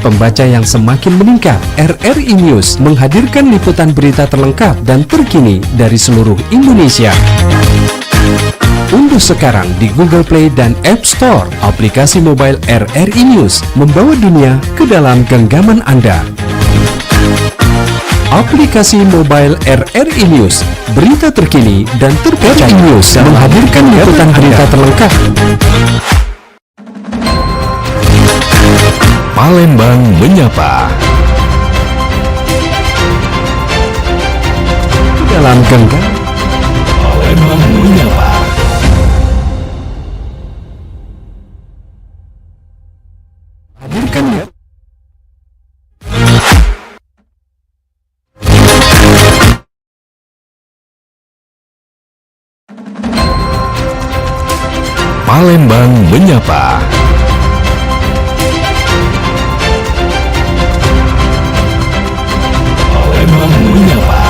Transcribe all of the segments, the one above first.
Dengan pembaca yang semakin meningkat, RRI News menghadirkan liputan berita terlengkap dan terkini dari seluruh Indonesia. Unduh sekarang di Google Play dan App Store aplikasi mobile RRI News, membawa dunia ke dalam genggaman Anda. Aplikasi mobile RRI News, berita terkini dan terpercaya. News menghadirkan liputan berita terlengkap. Palembang Menyapa. Dalam genggaman Palembang Menyapa. hadirkan ya. Palembang Menyapa. Palembang Menyapa.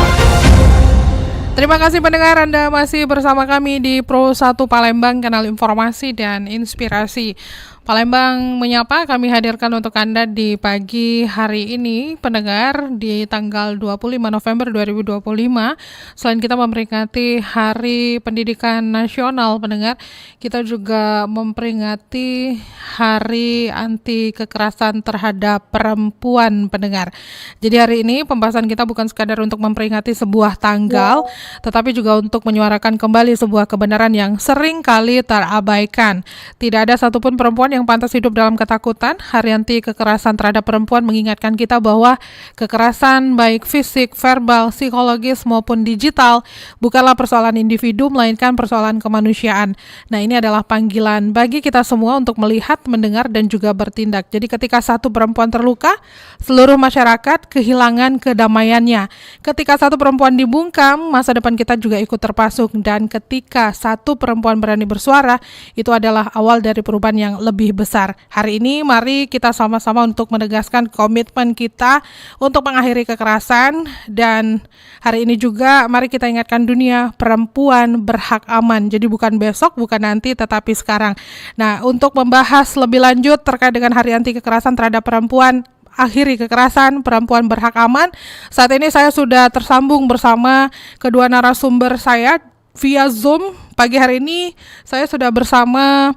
Terima kasih pendengar, Anda masih bersama kami di Pro 1 Palembang, kanal informasi dan inspirasi. Palembang Menyapa kami hadirkan untuk Anda di pagi hari ini, pendengar, di tanggal 25 November 2025. Selain kita memperingati Hari Pendidikan Nasional, pendengar, kita juga memperingati Hari Anti Kekerasan Terhadap Perempuan, pendengar. Jadi hari ini pembahasan kita bukan sekadar untuk memperingati sebuah tanggal, tetapi juga untuk menyuarakan kembali sebuah kebenaran yang sering kali terabaikan. Tidak ada satupun perempuan yang pantas hidup dalam ketakutan. Hari Anti Kekerasan Terhadap Perempuan mengingatkan kita bahwa kekerasan baik fisik, verbal, psikologis maupun digital bukanlah persoalan individu, melainkan persoalan kemanusiaan. Nah, ini adalah panggilan bagi kita semua untuk melihat, mendengar, dan juga bertindak. Jadi ketika satu perempuan terluka, seluruh masyarakat kehilangan kedamaiannya. Ketika satu perempuan dibungkam, masa depan kita juga ikut terpasung. Dan ketika satu perempuan berani bersuara, itu adalah awal dari perubahan yang lebih besar. Hari ini mari kita sama-sama untuk menegaskan komitmen kita untuk mengakhiri kekerasan, dan hari ini juga mari kita ingatkan dunia, perempuan berhak aman. Jadi bukan besok, bukan nanti, tetapi sekarang. Nah, untuk membahas lebih lanjut terkait dengan Hari Anti Kekerasan Terhadap Perempuan, akhiri kekerasan, perempuan berhak aman, saat ini saya sudah tersambung bersama kedua narasumber saya via Zoom. Pagi hari ini saya sudah bersama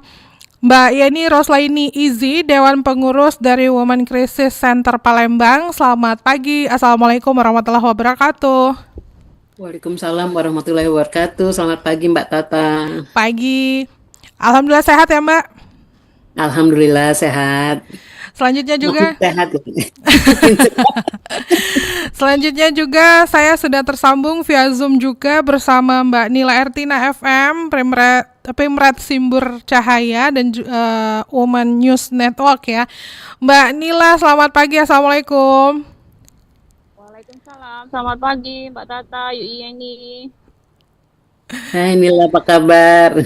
Mbak Yeni Roslaini Izi, Dewan Pengurus dari Women Crisis Center Palembang. Selamat pagi, Assalamualaikum warahmatullahi wabarakatuh. Waalaikumsalam warahmatullahi wabarakatuh. Selamat pagi Mbak Tata. Pagi, Alhamdulillah sehat ya Mbak? Alhamdulillah sehat. Selanjutnya juga Sehat. Selanjutnya juga saya sudah tersambung via Zoom juga bersama Mbak Nila Ertina FM, Pemret Simbur Cahaya, dan Women News Network ya. Mbak Nila, selamat pagi, Assalamualaikum. Waalaikumsalam, selamat pagi Mbak Tata, Yeni. Hai Nila, apa kabar?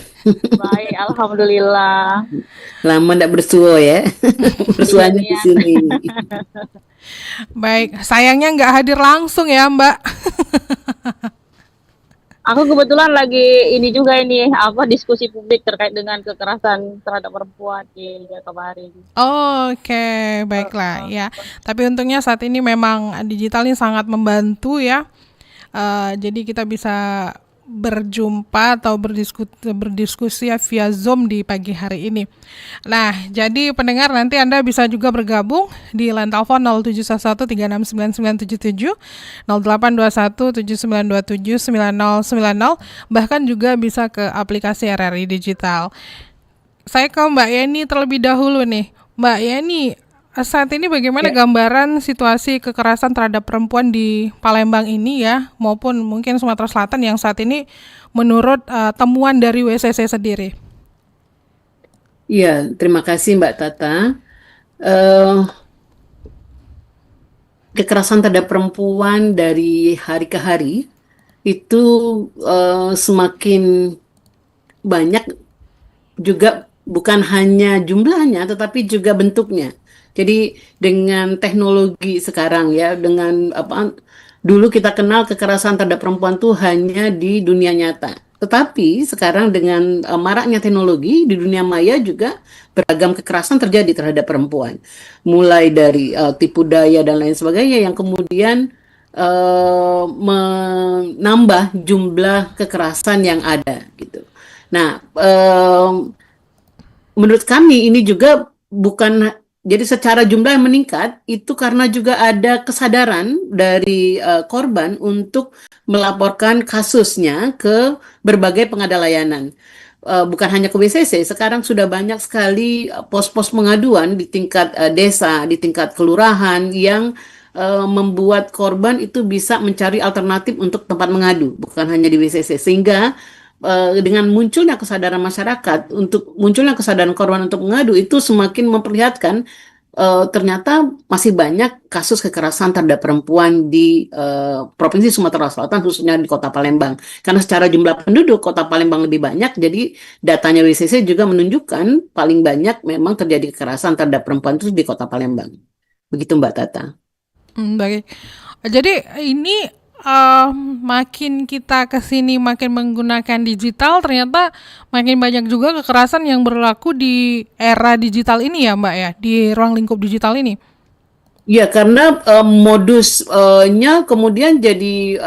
Baik, alhamdulillah. Lama ndak bersua ya. Bersuanya di sini. Baik, sayangnya nggak hadir langsung ya Mbak. Aku kebetulan lagi diskusi publik terkait dengan kekerasan terhadap perempuan di kemarin. Oke, baiklah ya. Tapi untungnya saat ini memang digital ini sangat membantu ya. Jadi kita bisa berjumpa atau berdiskusi via Zoom di pagi hari ini. Nah, jadi pendengar, nanti Anda bisa juga bergabung di line telepon 0711369977, 082179279090, bahkan juga bisa ke aplikasi RRI Digital. Saya ke Mbak Yeni terlebih dahulu nih. Mbak Yeni, saat ini bagaimana gambaran situasi kekerasan terhadap perempuan di Palembang ini ya, maupun mungkin Sumatera Selatan yang saat ini menurut temuan dari WCC sendiri? Iya, terima kasih Mbak Tata. Kekerasan terhadap perempuan dari hari ke hari itu semakin banyak, juga bukan hanya jumlahnya tetapi juga bentuknya. Jadi dengan teknologi sekarang ya, dengan dulu kita kenal kekerasan terhadap perempuan tuh hanya di dunia nyata. Tetapi sekarang dengan maraknya teknologi di dunia maya juga beragam kekerasan terjadi terhadap perempuan. Mulai dari tipu daya dan lain sebagainya yang kemudian menambah jumlah kekerasan yang ada gitu. Nah, menurut kami ini juga bukan jadi secara jumlah yang meningkat itu karena juga ada kesadaran dari korban untuk melaporkan kasusnya ke berbagai pengada layanan. Bukan hanya ke WCC, sekarang sudah banyak sekali pos-pos pengaduan di tingkat desa, di tingkat kelurahan yang membuat korban itu bisa mencari alternatif untuk tempat mengadu, bukan hanya di WCC. Sehingga dengan munculnya kesadaran masyarakat untuk munculnya kesadaran korban untuk mengadu itu semakin memperlihatkan ternyata masih banyak kasus kekerasan terhadap perempuan di Provinsi Sumatera Selatan, khususnya di Kota Palembang. Karena secara jumlah penduduk Kota Palembang lebih banyak, jadi datanya WCC juga menunjukkan paling banyak memang terjadi kekerasan terhadap perempuan itu di Kota Palembang. Begitu Mbak Tata. Baik. Jadi ini makin kita kesini makin menggunakan digital, ternyata makin banyak juga kekerasan yang berlaku di era digital ini ya Mbak ya, di ruang lingkup digital ini. Ya, karena modusnya kemudian jadi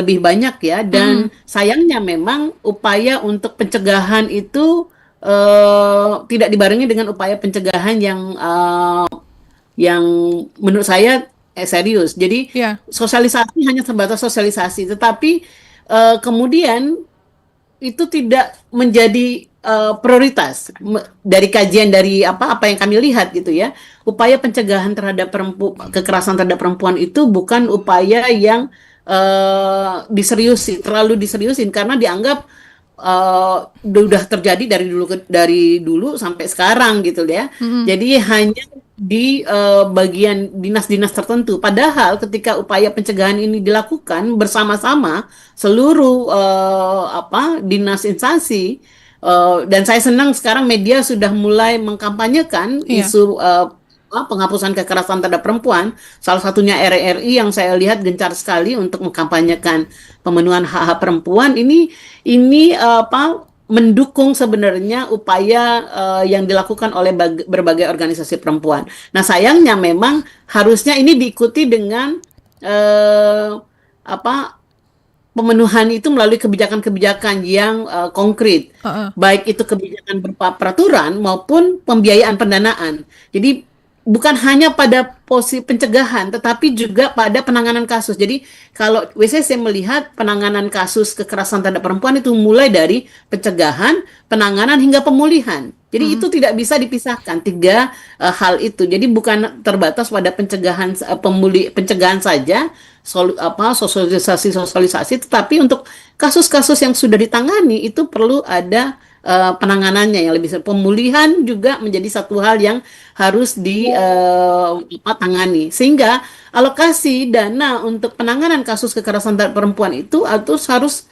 lebih banyak ya, dan sayangnya memang upaya untuk pencegahan itu tidak dibarengi dengan upaya pencegahan yang menurut saya serius. Jadi Ya. sosialisasi hanya sebatas sosialisasi, tetapi kemudian itu tidak menjadi prioritas dari kajian dari apa yang kami lihat gitu ya. Upaya pencegahan terhadap kekerasan terhadap perempuan itu bukan upaya yang terlalu diseriusin karena dianggap udah terjadi dari dulu sampai sekarang gitu ya. Jadi hanya di bagian dinas-dinas tertentu. Padahal ketika upaya pencegahan ini dilakukan bersama-sama seluruh dinas instansi, dan saya senang sekarang media sudah mulai mengkampanyekan isu penghapusan kekerasan terhadap perempuan. Salah satunya RRI yang saya lihat gencar sekali untuk mengkampanyekan pemenuhan hak-hak perempuan. Ini mendukung sebenarnya upaya yang dilakukan oleh berbagai organisasi perempuan. Nah, sayangnya memang harusnya ini diikuti dengan pemenuhan itu melalui kebijakan-kebijakan yang konkret, baik itu kebijakan berupa peraturan maupun pembiayaan pendanaan. Jadi bukan hanya pada posisi pencegahan, tetapi juga pada penanganan kasus. Jadi kalau WCC melihat penanganan kasus kekerasan terhadap perempuan itu mulai dari pencegahan, penanganan hingga pemulihan. Jadi itu tidak bisa dipisahkan, tiga hal itu. Jadi bukan terbatas pada pencegahan saja, sosialisasi, tetapi untuk kasus-kasus yang sudah ditangani itu perlu ada penanganannya yang lebih pemulihan juga menjadi satu hal yang harus ditangani, sehingga alokasi dana untuk penanganan kasus kekerasan terhadap perempuan itu harus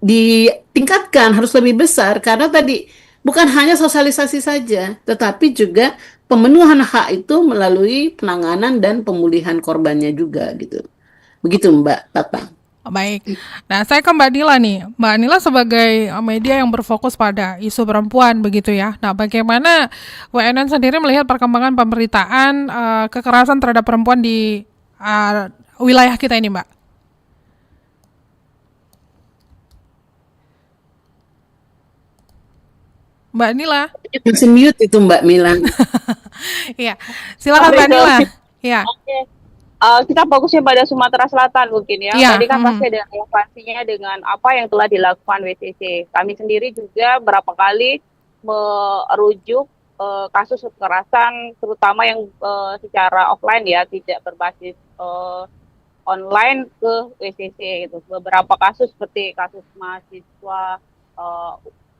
ditingkatkan, harus lebih besar, karena tadi bukan hanya sosialisasi saja, tetapi juga pemenuhan hak itu melalui penanganan dan pemulihan korbannya juga gitu. Begitu Mbak Tata. Baik. Nah, saya ke Mbak Nila nih. Mbak Nila sebagai media yang berfokus pada isu perempuan begitu ya. Nah, bagaimana WNN sendiri melihat perkembangan pemberitaan kekerasan terhadap perempuan di wilayah kita ini, Mbak? Mbak Nila. Masih mute itu Mbak Mila. Iya. Silakan Mbak Nila. Iya. Oke. Kita fokusnya pada Sumatera Selatan mungkin ya. Tadi kan pasti ada relevansinya dengan apa yang telah dilakukan WCC. Kami sendiri juga berapa kali merujuk kasus kekerasan, terutama yang secara offline ya, tidak berbasis online ke WCC gitu. Beberapa kasus seperti kasus mahasiswa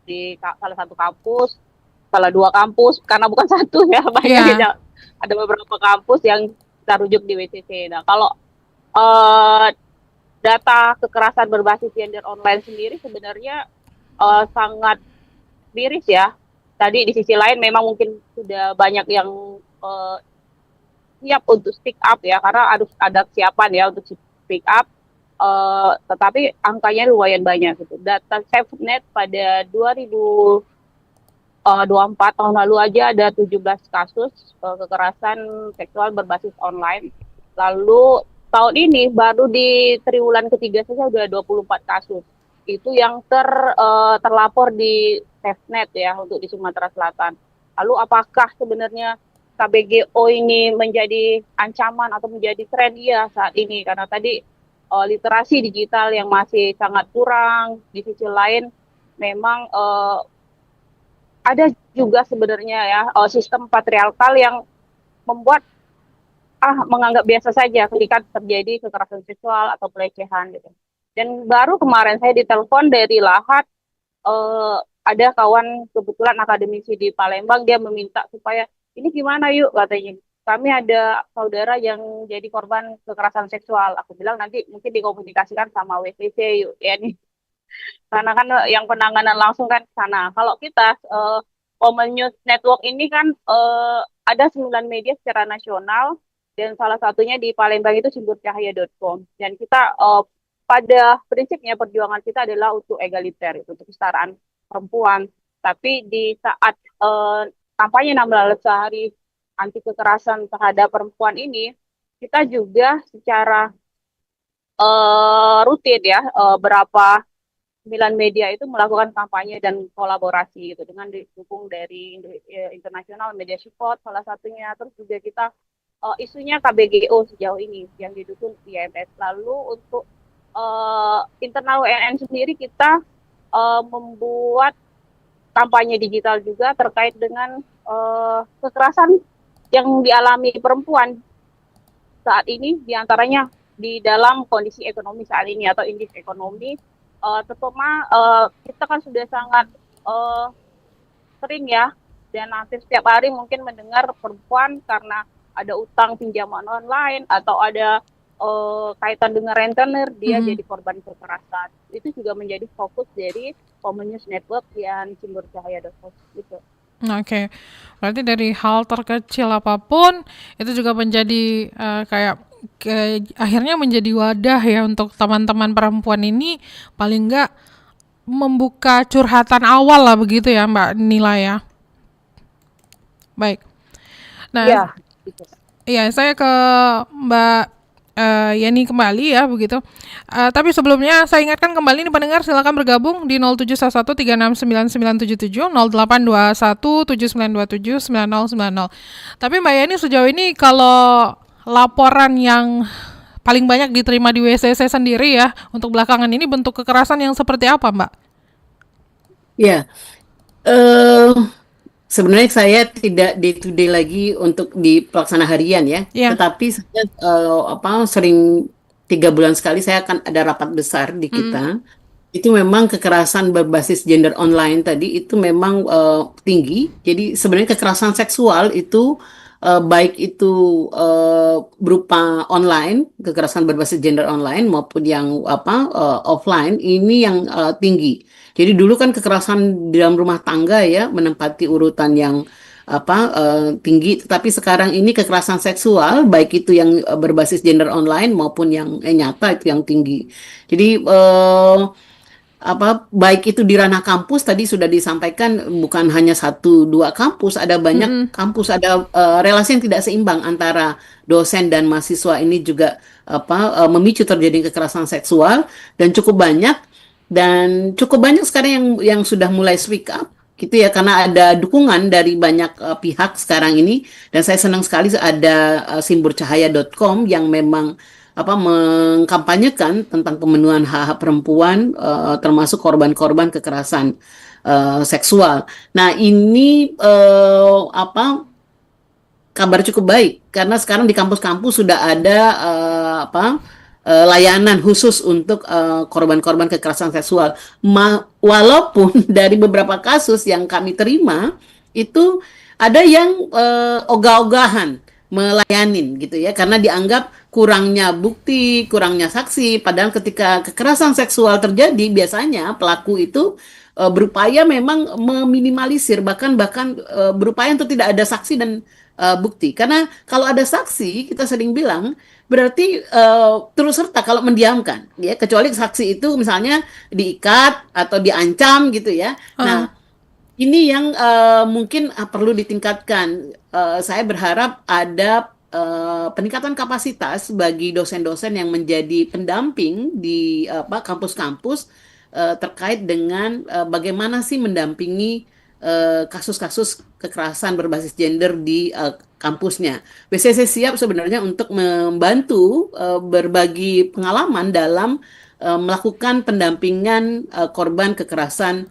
di salah satu kampus, salah dua kampus, karena bukan satu ya, banyak ada beberapa kampus yang kita rujuk di WCC. Nah, kalau data kekerasan berbasis gender online sendiri sebenarnya sangat miris ya. Tadi di sisi lain memang mungkin sudah banyak yang siap untuk speak up ya, karena harus ada kesiapan ya untuk speak up. tetapi angkanya lumayan banyak gitu. Data SafeNet pada 2024 tahun lalu aja ada 17 kasus kekerasan seksual berbasis online. Lalu tahun ini baru di triwulan ketiga saja udah 24 kasus. Itu yang terlapor di SafeNet ya untuk di Sumatera Selatan. Lalu apakah sebenarnya KBGO ini menjadi ancaman atau menjadi tren? Iya saat ini, karena tadi literasi digital yang masih sangat kurang. Di sisi lain memang ada juga sebenarnya ya sistem patriarkal yang membuat menganggap biasa saja ketika terjadi kekerasan seksual atau pelecehan gitu. Dan baru kemarin saya ditelepon dari Lahat, ada kawan kebetulan akademisi di Palembang, dia meminta supaya ini gimana yuk katanya. Kami ada saudara yang jadi korban kekerasan seksual. Aku bilang nanti mungkin dikomunikasikan sama WCC yuk ya nih. Karena kan yang penanganan langsung kan ke sana. Kalau kita Common News Network ini kan ada 9 media secara nasional, dan salah satunya di Palembang itu sumbercahaya.com. Dan kita pada prinsipnya perjuangan kita adalah untuk egaliter, untuk kesetaraan perempuan. Tapi di saat kampanye 16 hari anti kekerasan terhadap perempuan ini, kita juga secara rutin ya berapa 9 media itu melakukan kampanye dan kolaborasi gitu dengan didukung dari internasional media support salah satunya. Terus juga kita isunya KBGO sejauh ini yang didukung IMS. Lalu untuk internal WNN sendiri kita membuat kampanye digital juga terkait dengan kekerasan yang dialami perempuan saat ini, diantaranya di dalam kondisi ekonomi saat ini atau indeks ekonomi. Terutama kita kan sudah sangat sering ya, dan hampir setiap hari mungkin mendengar perempuan karena ada utang pinjaman online atau ada kaitan dengan rentenir, dia jadi korban kekerasan. Itu juga menjadi fokus dari Common News Network dan sumbercahaya.com gitu. Oke, berarti dari hal terkecil apapun itu juga menjadi akhirnya menjadi wadah ya untuk teman-teman perempuan ini, paling enggak membuka curhatan awal lah begitu ya Mbak Nila ya. Baik. Nah, iya saya ke Mbak Yani kembali ya begitu. Tapi sebelumnya saya ingatkan kembali nih pendengar, silakan bergabung di 0711369977, 082179279090. Tapi Mbak Yani sejauh ini kalau laporan yang paling banyak diterima di WCC sendiri ya untuk belakangan ini bentuk kekerasan yang seperti apa Mbak? Ya, sebenarnya saya tidak day to day lagi untuk di pelaksana harian ya, tetapi saya sering 3 bulan sekali saya akan ada rapat besar di kita. Itu memang kekerasan berbasis gender online tadi itu memang tinggi. Jadi sebenarnya kekerasan seksual itu baik itu berupa online, kekerasan berbasis gender online maupun yang offline ini yang tinggi. Jadi dulu kan kekerasan di dalam rumah tangga ya menempati urutan yang tinggi, tetapi sekarang ini kekerasan seksual baik itu yang berbasis gender online maupun yang nyata itu yang tinggi. Jadi baik itu di ranah kampus tadi sudah disampaikan, bukan hanya 1-2 kampus, ada banyak kampus, ada relasi yang tidak seimbang antara dosen dan mahasiswa ini juga memicu terjadi kekerasan seksual, dan cukup banyak sekarang yang sudah mulai speak up gitu ya, karena ada dukungan dari banyak pihak sekarang ini. Dan saya senang sekali ada sumbercahaya.com yang memang mengkampanyekan tentang pemenuhan hak-hak perempuan, termasuk korban-korban kekerasan seksual. Nah ini kabar cukup baik karena sekarang di kampus-kampus sudah ada layanan khusus untuk korban-korban kekerasan seksual. Walaupun dari beberapa kasus yang kami terima itu ada yang ogah-ogahan melayanin gitu ya, karena dianggap kurangnya bukti, kurangnya saksi. Padahal ketika kekerasan seksual terjadi biasanya pelaku itu berupaya memang meminimalisir, bahkan berupaya untuk tidak ada saksi dan bukti. Karena kalau ada saksi, kita sering bilang berarti turut serta kalau mendiamkan, ya kecuali saksi itu misalnya diikat atau diancam gitu ya. Nah, ini yang mungkin perlu ditingkatkan. Saya berharap ada peningkatan kapasitas bagi dosen-dosen yang menjadi pendamping di kampus-kampus terkait dengan bagaimana sih mendampingi kasus-kasus kekerasan berbasis gender di kampusnya. BCC siap sebenarnya untuk membantu berbagi pengalaman dalam melakukan pendampingan korban kekerasan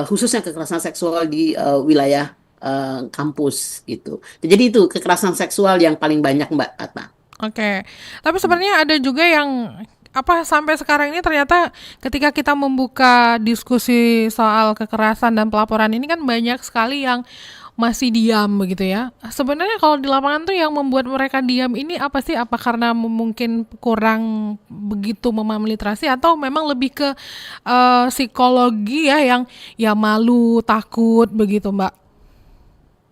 khususnya kekerasan seksual di wilayah kampus gitu. Jadi itu kekerasan seksual yang paling banyak Mbak Tata. Oke. Tapi sebenarnya ada juga yang sampai sekarang ini ternyata ketika kita membuka diskusi soal kekerasan dan pelaporan ini kan banyak sekali yang masih diam begitu ya. Sebenarnya kalau di lapangan tuh yang membuat mereka diam ini apa sih? Apa karena mungkin kurang begitu memahami literasi atau memang lebih ke psikologi ya yang ya malu, takut begitu, Mbak?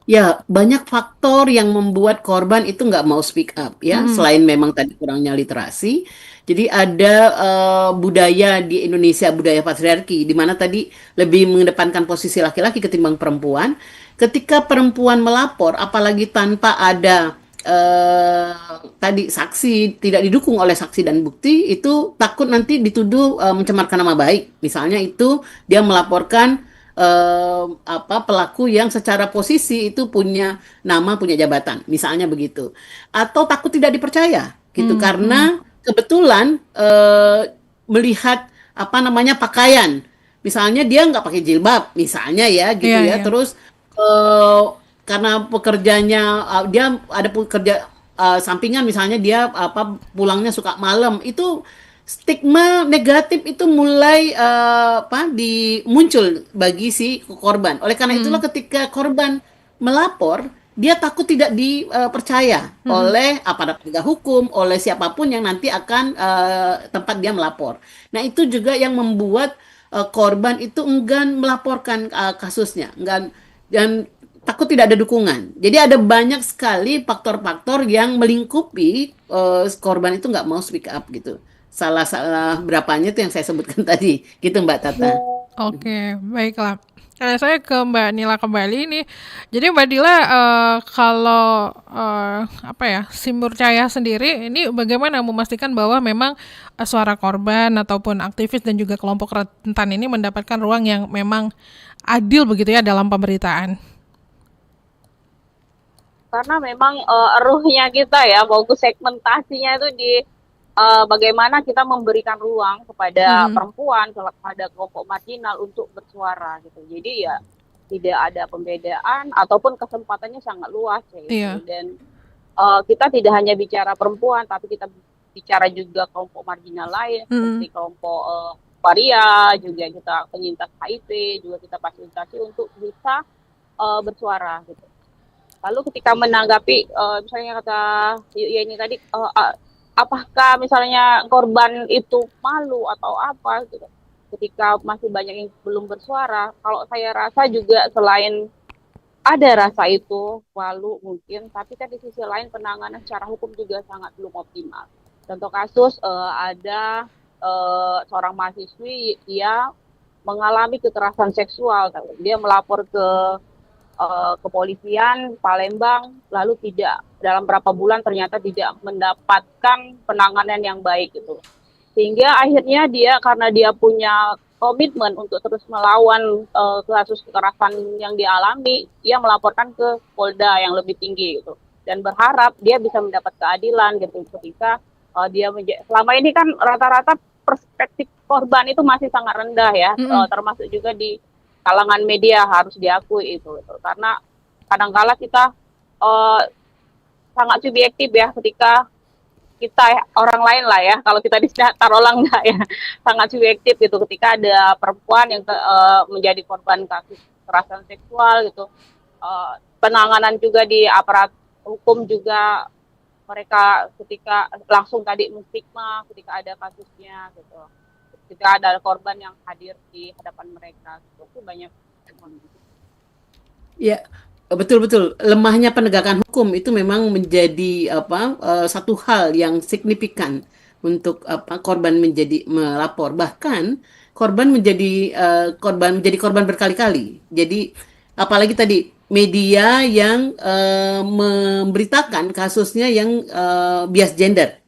Ya, banyak faktor yang membuat korban itu nggak mau speak up ya, selain memang tadi kurangnya literasi. Jadi ada budaya di Indonesia, budaya patriarki, di mana tadi lebih mengedepankan posisi laki-laki ketimbang perempuan. Ketika perempuan melapor, apalagi tanpa ada tadi saksi, tidak didukung oleh saksi dan bukti, itu takut nanti dituduh mencemarkan nama baik. Misalnya itu dia melaporkan pelaku yang secara posisi itu punya nama, punya jabatan, misalnya begitu, atau takut tidak dipercaya gitu karena kebetulan melihat pakaian, misalnya dia nggak pakai jilbab, misalnya ya gitu ya, terus karena pekerjanya dia ada pekerja sampingan, misalnya dia pulangnya suka malam, itu stigma negatif itu mulai muncul bagi si korban. Oleh karena itulah ketika korban melapor, dia takut tidak dipercaya oleh aparat penegak hukum, oleh siapapun yang nanti akan tempat dia melapor. Nah, itu juga yang membuat korban itu enggan melaporkan kasusnya, enggan, dan takut tidak ada dukungan. Jadi ada banyak sekali faktor-faktor yang melingkupi korban itu nggak mau speak up gitu. Salah berapanya itu yang saya sebutkan tadi, gitu Mbak Tata. Oke, baiklah. Saya ke Mbak Nila kembali nih. Jadi Mbak Nila, kalau Simbur Cahaya sendiri ini bagaimana memastikan bahwa memang suara korban ataupun aktivis dan juga kelompok rentan ini mendapatkan ruang yang memang adil begitu ya dalam pemberitaan? Karena memang ruhnya kita ya, fokus segmentasinya itu di bagaimana kita memberikan ruang kepada perempuan, kepada kelompok marginal untuk bersuara gitu. Jadi ya tidak ada pembedaan ataupun kesempatannya sangat luas ya. Gitu. Iya. Dan kita tidak hanya bicara perempuan, tapi kita bicara juga kelompok marginal lain seperti kelompok waria, juga kita penyintas HIV, juga kita fasilitasi untuk bisa bersuara gitu. Lalu ketika menanggapi misalnya kata ini tadi apakah misalnya korban itu malu atau apa gitu ketika masih banyak yang belum bersuara, kalau saya rasa juga selain ada rasa itu malu mungkin, tapi kan di sisi lain penanganan secara hukum juga sangat belum optimal. Contoh kasus ada seorang mahasiswi dia mengalami kekerasan seksual, dia melapor ke kepolisian Palembang, lalu tidak dalam berapa bulan ternyata tidak mendapatkan penanganan yang baik gitu. Sehingga akhirnya dia karena dia punya komitmen untuk terus melawan kasus kekerasan yang dialami, dia melaporkan ke Polda yang lebih tinggi gitu. Dan berharap dia bisa mendapat keadilan gitu ketika selama ini kan rata-rata perspektif korban itu masih sangat rendah ya, termasuk juga di kalangan media harus diakui itu karena kadang-kala kita sangat subjektif ya ketika kita orang lain lah ya, kalau kita taruh enggak ya, sangat subjektif gitu ketika ada perempuan yang menjadi korban kasus kekerasan seksual gitu, penanganan juga di aparat hukum juga mereka ketika langsung tadi menstigma ketika ada kasusnya gitu. Ketika ada korban yang hadir di hadapan mereka, itu banyak. Ya, Betul-betul, lemahnya penegakan hukum itu memang menjadi satu hal yang signifikan untuk korban menjadi melapor. Bahkan korban menjadi korban berkali-kali. Jadi apalagi tadi media yang memberitakan kasusnya yang bias gender.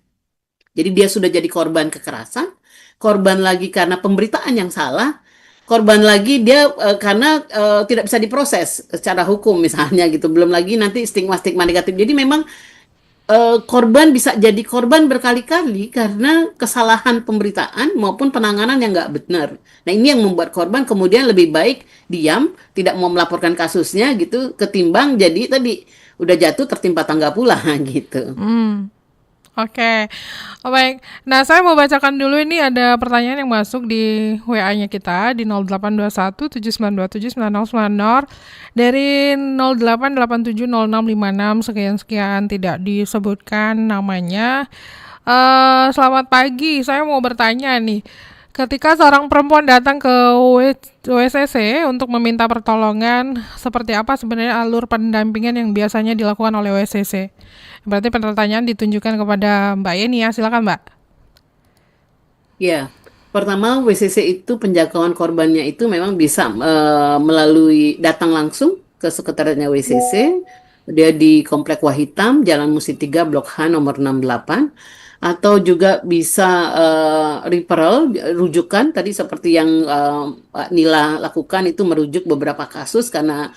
Jadi dia sudah jadi korban kekerasan, korban lagi karena pemberitaan yang salah, korban lagi dia karena tidak bisa diproses secara hukum misalnya gitu. Belum lagi nanti stigma-stigma negatif. Jadi memang korban bisa jadi korban berkali-kali karena kesalahan pemberitaan maupun penanganan yang nggak benar. Nah ini yang membuat korban kemudian lebih baik diam, tidak mau melaporkan kasusnya gitu, ketimbang jadi tadi udah jatuh tertimpa tangga pula gitu. Oke, baik. Nah, saya mau bacakan dulu ini ada pertanyaan yang masuk di WA-nya kita di 0821 7927 9090 dari 08870656 sekian-sekian tidak disebutkan namanya. Selamat pagi, saya mau bertanya nih. Ketika seorang perempuan datang ke WCC untuk meminta pertolongan, seperti apa sebenarnya alur pendampingan yang biasanya dilakukan oleh WCC? Berarti pertanyaan ditunjukkan kepada Mbak Yeni ya, silakan Mbak. Ya, pertama WCC itu penjangkauan korbannya itu memang bisa melalui datang langsung ke sekretariatnya WCC. Dia di Komplek Wahitam, Jalan Musi 3, Blok H nomor 68. Atau juga bisa referral, rujukan tadi seperti yang Pak Nila lakukan itu merujuk beberapa kasus karena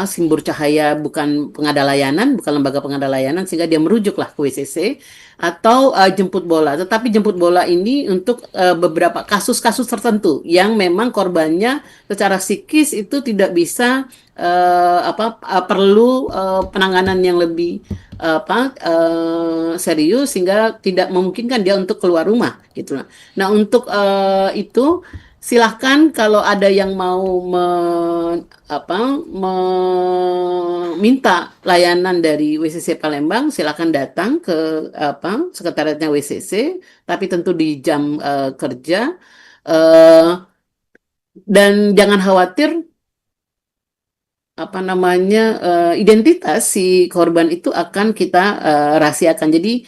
Simbur Cahaya bukan pengada layanan, bukan lembaga pengada layanan sehingga dia merujuklah ke WCC atau jemput bola. Tetapi jemput bola ini untuk beberapa kasus-kasus tertentu yang memang korbannya secara psikis itu tidak bisa perlu penanganan yang lebih serius sehingga tidak memungkinkan dia untuk keluar rumah gitu. Nah, untuk itu silahkan kalau ada yang mau meminta layanan dari WCC Palembang, silahkan datang ke sekretariatnya WCC, tapi tentu di jam kerja dan jangan khawatir identitas si korban itu akan kita rahasiakan. Jadi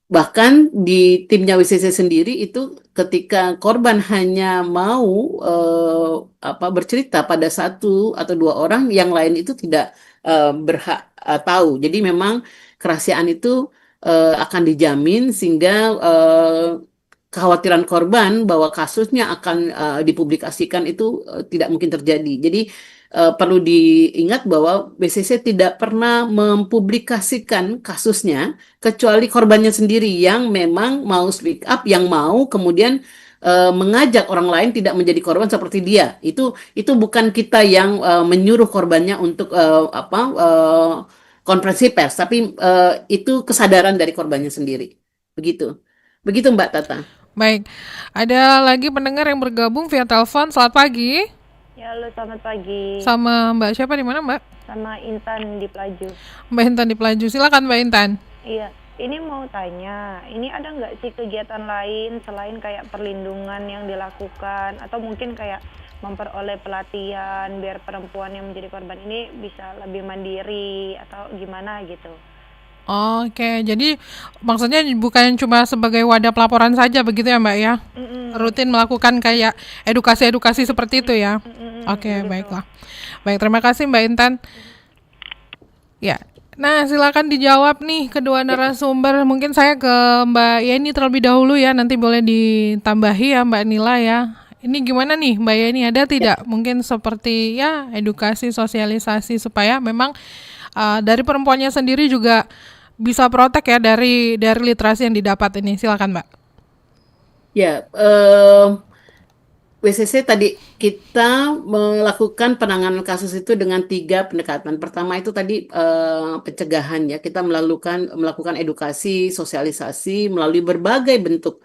bahkan di timnya WCC sendiri itu ketika korban hanya mau bercerita pada satu atau dua orang, yang lain itu tidak berhak tahu. Jadi memang kerahasiaan itu akan dijamin sehingga kekhawatiran korban bahwa kasusnya akan dipublikasikan itu tidak mungkin terjadi. Jadi perlu diingat bahwa BCC tidak pernah mempublikasikan kasusnya kecuali korbannya sendiri yang memang mau speak up, yang mau kemudian mengajak orang lain tidak menjadi korban seperti dia. Itu bukan kita yang menyuruh korbannya untuk konferensi pers, tapi itu kesadaran dari korbannya sendiri. Begitu Mbak Tata. Baik, ada lagi pendengar yang bergabung via telepon. Selamat pagi. Ya, halo, selamat pagi. Sama Mbak siapa, di mana Mbak? Sama Intan di Pelaju. Mbak Intan di Pelaju, silakan Mbak Intan. Iya, ini mau tanya, ini ada nggak sih kegiatan lain selain kayak perlindungan yang dilakukan atau mungkin kayak memperoleh pelatihan biar perempuan yang menjadi korban ini bisa lebih mandiri atau gimana gitu? Oke, jadi maksudnya bukan cuma sebagai wadah pelaporan saja begitu ya Mbak ya? Rutin melakukan kayak edukasi-edukasi seperti itu ya? Oke, baiklah. Baik, terima kasih Mbak Intan. Ya, nah silakan dijawab nih kedua narasumber. Mungkin saya ke Mbak Yeni terlebih dahulu ya, nanti boleh ditambahi ya Mbak Nila ya. Ini gimana nih Mbak Yeni, ada tidak mungkin seperti ya edukasi, sosialisasi supaya memang dari perempuannya sendiri juga bisa protek ya dari literasi yang didapat ini. Silakan Mbak. Ya, WCC tadi kita melakukan penanganan kasus itu dengan 3 pendekatan. Pertama itu tadi pencegahan ya. Kita melakukan edukasi, sosialisasi melalui berbagai bentuk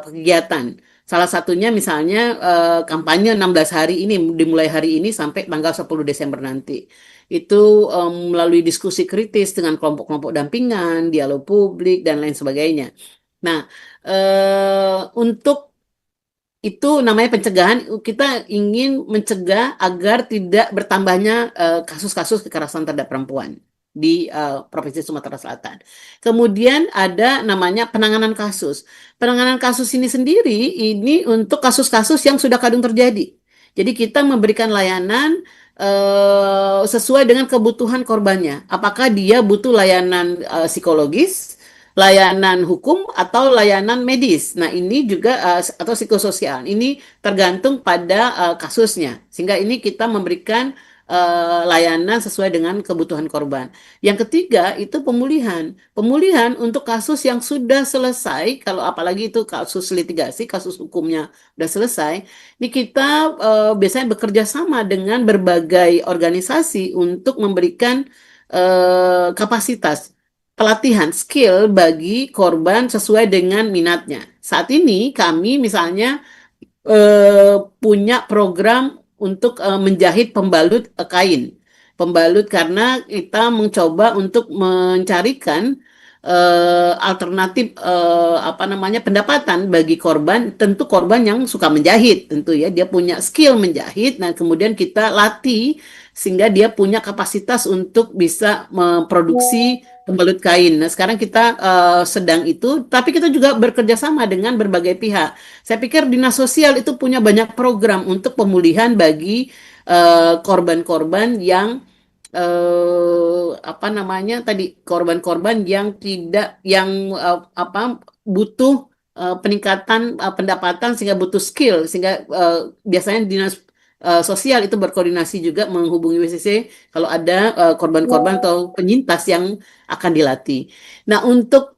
kegiatan. Salah satunya misalnya kampanye 16 hari ini, dimulai hari ini sampai tanggal 10 Desember nanti. Itu melalui diskusi kritis dengan kelompok-kelompok dampingan, dialog publik, dan lain sebagainya. Nah, untuk itu namanya pencegahan. Kita ingin mencegah agar tidak bertambahnya kasus-kasus kekerasan terhadap perempuan di Provinsi Sumatera Selatan. Kemudian ada namanya penanganan kasus. Penanganan kasus ini sendiri ini untuk kasus-kasus yang sudah kadung terjadi. Jadi kita memberikan layanan sesuai dengan kebutuhan korbannya. Apakah dia butuh layanan psikologis, layanan hukum atau layanan medis. Nah, ini juga atau psikososial. Ini tergantung pada kasusnya. Sehingga ini kita memberikan layanan sesuai dengan kebutuhan korban. Yang ketiga itu pemulihan. Pemulihan untuk kasus yang sudah selesai, kalau apalagi itu kasus litigasi, kasus hukumnya sudah selesai, ini kita biasanya bekerja sama dengan berbagai organisasi untuk memberikan kapasitas pelatihan skill bagi korban sesuai dengan minatnya. Saat ini kami misalnya punya program untuk menjahit pembalut kain. Pembalut karena kita mencoba untuk mencarikan alternatif apa namanya pendapatan bagi korban, tentu korban yang suka menjahit tentu ya, dia punya skill menjahit. Nah, kemudian kita latih sehingga dia punya kapasitas untuk bisa memproduksi pembalut kain. Nah, sekarang kita sedang itu, tapi kita juga bekerja sama dengan berbagai pihak. Saya pikir Dinas Sosial itu punya banyak program untuk pemulihan bagi korban-korban yang apa namanya tadi, korban-korban yang tidak yang apa butuh peningkatan pendapatan sehingga butuh skill, sehingga biasanya Dinas Sosial itu berkoordinasi juga menghubungi WCC kalau ada korban-korban atau penyintas yang akan dilatih. Nah, untuk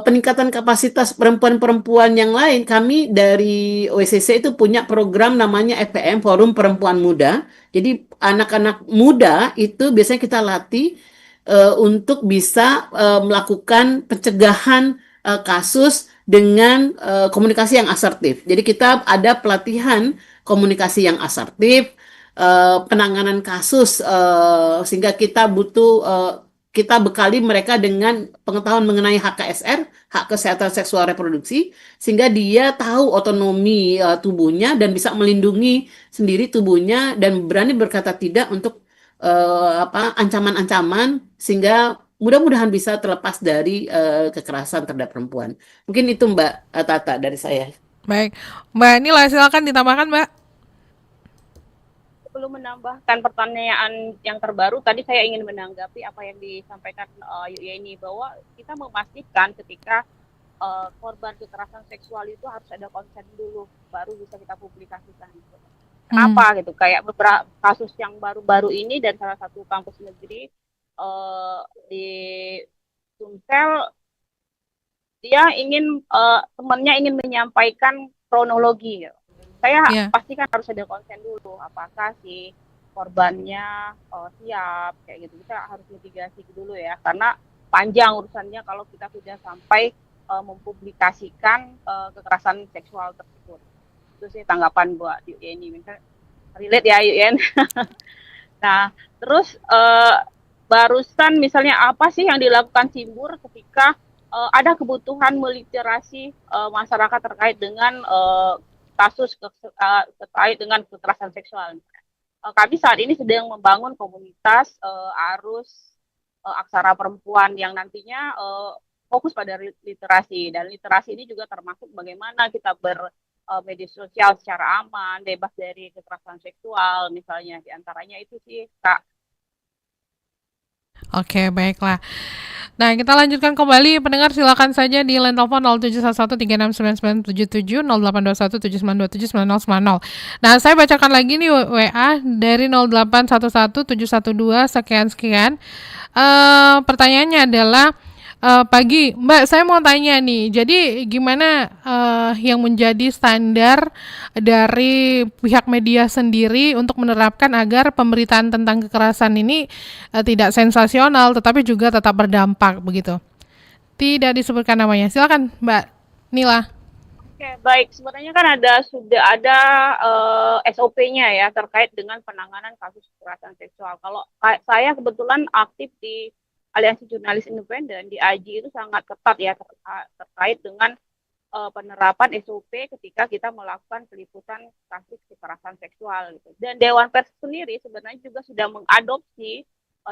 peningkatan kapasitas perempuan-perempuan yang lain, kami dari OSCC itu punya program namanya FPM, Forum Perempuan Muda. Jadi anak-anak muda itu biasanya kita latih untuk bisa melakukan pencegahan kasus dengan komunikasi yang asertif. Jadi kita ada pelatihan komunikasi yang asertif, penanganan kasus, sehingga kita butuh kita bekali mereka dengan pengetahuan mengenai HKSR, hak kesehatan seksual reproduksi, sehingga dia tahu otonomi tubuhnya dan bisa melindungi sendiri tubuhnya dan berani berkata tidak untuk ancaman-ancaman, sehingga mudah-mudahan bisa terlepas dari kekerasan terhadap perempuan. Mungkin itu Mbak Tata dari saya. Baik, Mbak Nila silakan ditambahkan Mbak. Belum menambahkan pertanyaan yang terbaru, tadi saya ingin menanggapi apa yang disampaikan Yeni, bahwa kita memastikan ketika korban kekerasan seksual itu harus ada konsen dulu, baru bisa kita publikasikan. Kenapa gitu? Kayak beberapa kasus yang baru-baru ini dan salah satu kampus negeri di Sumsel, dia ingin temannya ingin menyampaikan kronologi. Gitu. Saya pastikan harus ada konsen dulu, apakah si korbannya siap, kayak gitu. Kita harus mitigasi dulu ya, karena panjang urusannya kalau kita sudah sampai mempublikasikan kekerasan seksual tersebut. Itu sih tanggapan buat Yeni. Relate ya Yuen. Nah, terus barusan misalnya apa sih yang dilakukan Simbur ketika ada kebutuhan meliterasi masyarakat terkait dengan kasus terkait dengan kekerasan seksual. Kami saat ini sedang membangun komunitas arus aksara perempuan yang nantinya fokus pada literasi, dan literasi ini juga termasuk bagaimana kita bermedia sosial secara aman, bebas dari kekerasan seksual misalnya, diantaranya itu sih Kak. Oke, baiklah. Nah, kita lanjutkan kembali. Pendengar silakan saja di line telepon 0711369977, 082179279090. Nah, saya bacakan lagi nih WA dari 0811712 sekian-sekian. Pertanyaannya adalah pagi, Mbak, saya mau tanya nih. Jadi gimana yang menjadi standar dari pihak media sendiri untuk menerapkan agar pemberitaan tentang kekerasan ini tidak sensasional, tetapi juga tetap berdampak begitu? Tidak disebutkan namanya. Silakan, Mbak Nila. Oke, baik. Sebenarnya kan sudah ada SOP-nya ya terkait dengan penanganan kasus kekerasan seksual. Kalau saya kebetulan aktif di Aliansi Jurnalis Independen, di AJI, itu sangat ketat ya terkait dengan penerapan SOP ketika kita melakukan peliputan kasus kekerasan seksual gitu. Dan Dewan Pers sendiri sebenarnya juga sudah mengadopsi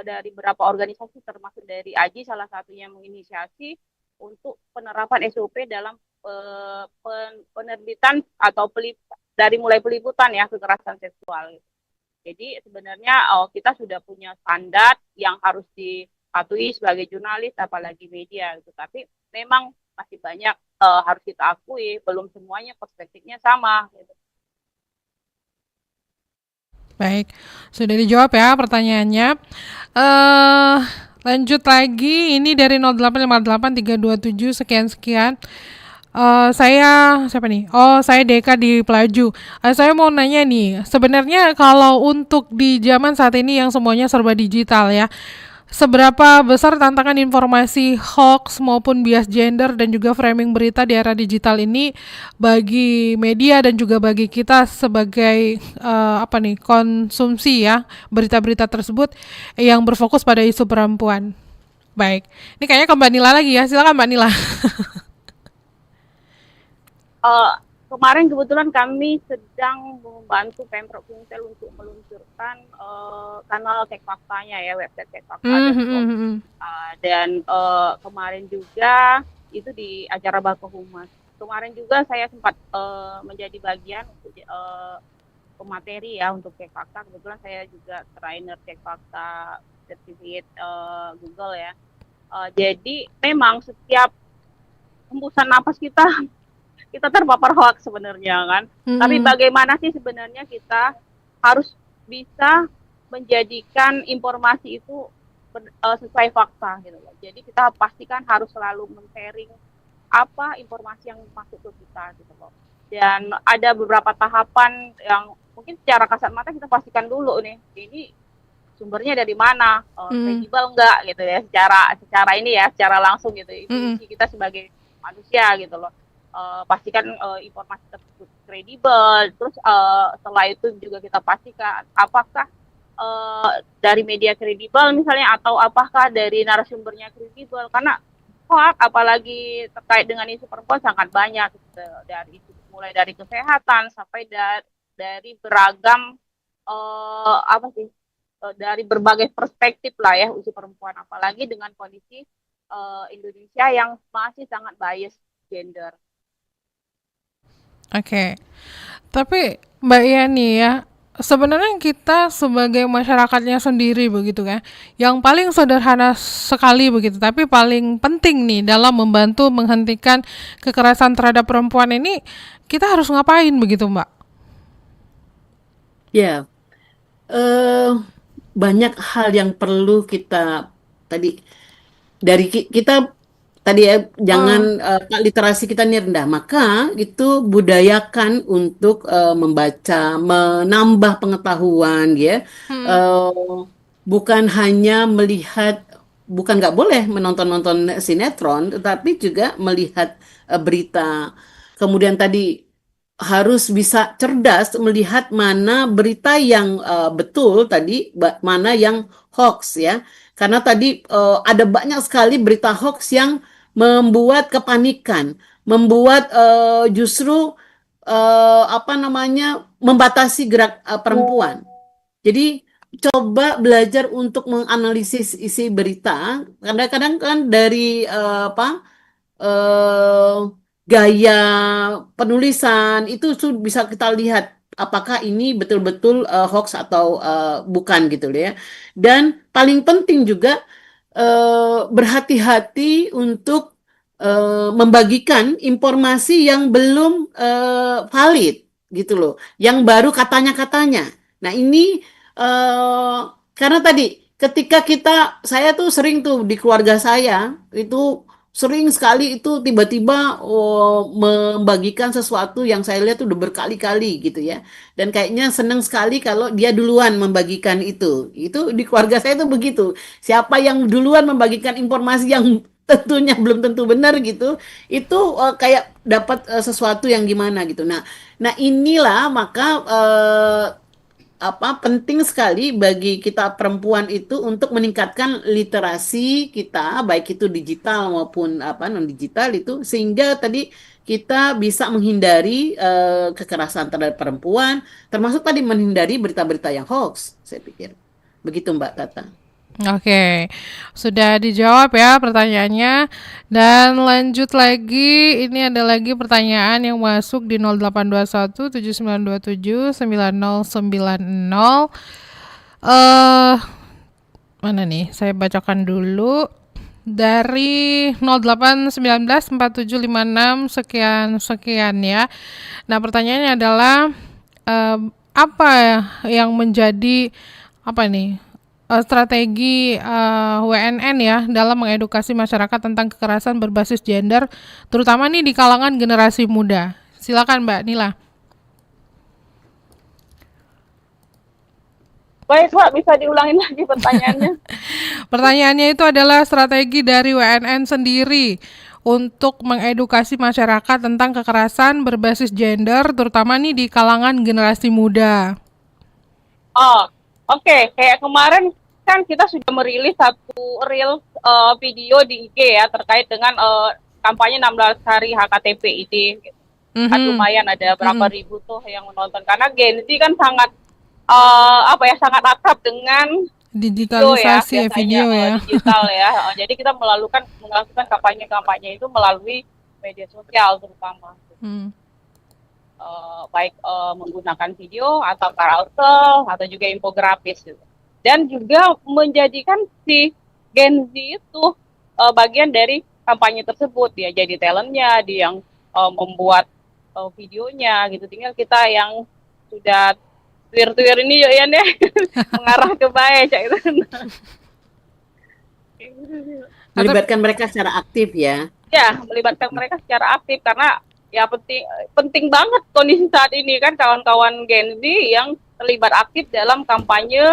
dari beberapa organisasi termasuk dari AJI salah satunya menginisiasi untuk penerapan SOP dalam penerbitan atau dari mulai peliputan ya kekerasan seksual gitu. Jadi sebenarnya kita sudah punya standar yang harus dipatuhi sebagai jurnalis apalagi media gitu. Tapi memang masih banyak harus kita akui belum semuanya perspektifnya sama gitu. Baik, sudah dijawab ya pertanyaannya. Lanjut lagi, ini dari 0858327 sekian. Siapa nih? Oh, saya Deka di Pelaju. Saya mau nanya nih, sebenarnya kalau untuk di zaman saat ini yang semuanya serba digital ya, seberapa besar tantangan informasi hoax maupun bias gender dan juga framing berita di era digital ini bagi media dan juga bagi kita sebagai konsumsi ya berita-berita tersebut yang berfokus pada isu perempuan. Baik, ini kayaknya ke Mbak Nila lagi ya, silakan Mbak Nila. Kemarin kebetulan kami sedang membantu Pemprov Sumsel untuk meluncurkan kanal Cek Faktanya ya, website Cek Fakta.com. Dan kemarin juga itu di acara Bakohumas. Kemarin juga saya sempat menjadi bagian untuk pemateri ya untuk Cek Fakta. Kebetulan saya juga trainer Cek Fakta certificate Google ya. Jadi memang setiap hembusan napas kita terpapar hoax sebenarnya kan. Tapi bagaimana sih sebenarnya kita harus bisa menjadikan informasi itu sesuai fakta gitu loh. Jadi kita pastikan harus selalu men-sharing apa informasi yang masuk ke kita gitu loh. Dan ada beberapa tahapan yang mungkin secara kasat mata kita pastikan dulu nih, ini sumbernya dari mana, kredibel enggak gitu ya, secara ini ya, secara langsung gitu. Itu kita sebagai manusia gitu loh. Pastikan informasi tersebut kredibel. Terus setelah itu juga kita pastikan apakah dari media kredibel misalnya atau apakah dari narasumbernya kredibel, karena hoax apalagi terkait dengan isu perempuan sangat banyak gitu. Mulai dari kesehatan sampai dari beragam dari berbagai perspektif lah ya isu perempuan, apalagi dengan kondisi Indonesia yang masih sangat bias gender. Oke, tapi Mbak Yani ya, sebenarnya kita sebagai masyarakatnya sendiri begitu kan, yang paling sederhana sekali begitu, tapi paling penting nih dalam membantu menghentikan kekerasan terhadap perempuan ini, kita harus ngapain begitu Mbak? Ya, banyak hal yang perlu kita kita tadi ya, jangan literasi kita ini rendah, maka itu budayakan untuk membaca, menambah pengetahuan ya. Bukan hanya melihat, bukan nggak boleh menonton sinetron, tetapi juga melihat berita. Kemudian tadi harus bisa cerdas melihat mana berita yang betul tadi, mana yang hoax ya. Karena tadi ada banyak sekali berita hoax yang membuat kepanikan, membuat justru membatasi gerak perempuan. Jadi coba belajar untuk menganalisis isi berita. Kadang-kadang kan dari gaya penulisan itu bisa kita lihat apakah ini betul-betul hoax atau bukan gitu ya. Dan paling penting juga berhati-hati untuk membagikan informasi yang belum valid gitu loh, yang baru katanya-katanya. Nah ini karena tadi ketika saya tuh sering tuh di keluarga saya itu sering sekali itu tiba-tiba membagikan sesuatu yang saya lihat udah berkali-kali gitu ya. Dan kayaknya senang sekali kalau dia duluan membagikan itu. Itu di keluarga saya tuh begitu. Siapa yang duluan membagikan informasi yang tentunya belum tentu benar gitu, itu kayak dapat sesuatu yang gimana gitu. Nah inilah maka penting sekali bagi kita perempuan itu untuk meningkatkan literasi kita, baik itu digital maupun non digital itu, sehingga tadi kita bisa menghindari kekerasan terhadap perempuan, termasuk tadi menghindari berita-berita yang hoax, saya pikir. Begitu Mbak Tata. Oke, sudah dijawab ya pertanyaannya. Dan lanjut lagi, ini ada lagi pertanyaan yang masuk di 0821 7927 9090. Mana nih? Saya bacakan dulu. Dari 0819 4756 sekian ya. Nah, pertanyaannya adalah apa yang menjadi strategi WNN ya dalam mengedukasi masyarakat tentang kekerasan berbasis gender, terutama nih di kalangan generasi muda. Silakan Mbak Nila. Baik Mbak, bisa diulangin lagi pertanyaannya? Pertanyaannya itu adalah strategi dari WNN sendiri untuk mengedukasi masyarakat tentang kekerasan berbasis gender, terutama nih di kalangan generasi muda. Oke, kayak kemarin kan kita sudah merilis satu reel video di IG ya terkait dengan kampanye 16 hari HKTP ini. Kan lumayan ada berapa ribu tuh yang menonton, karena Gen Z kan sangat sangat akrab dengan digitalisasi video ya. Digital ya. Jadi kita melakukan kampanye-kampanye itu melalui media sosial terutama. Baik menggunakan video atau carousel atau juga infografis gitu. Dan juga menjadikan si Gen Z itu bagian dari kampanye tersebut, ya jadi talentnya, dia yang membuat videonya gitu. Tinggal kita yang sudah tuir-tuir ini ya mengarah ke baik gitu. Melibatkan mereka secara aktif ya. Ya, melibatkan mereka secara aktif karena ya penting banget kondisi saat ini kan kawan-kawan Gen Z yang terlibat aktif dalam kampanye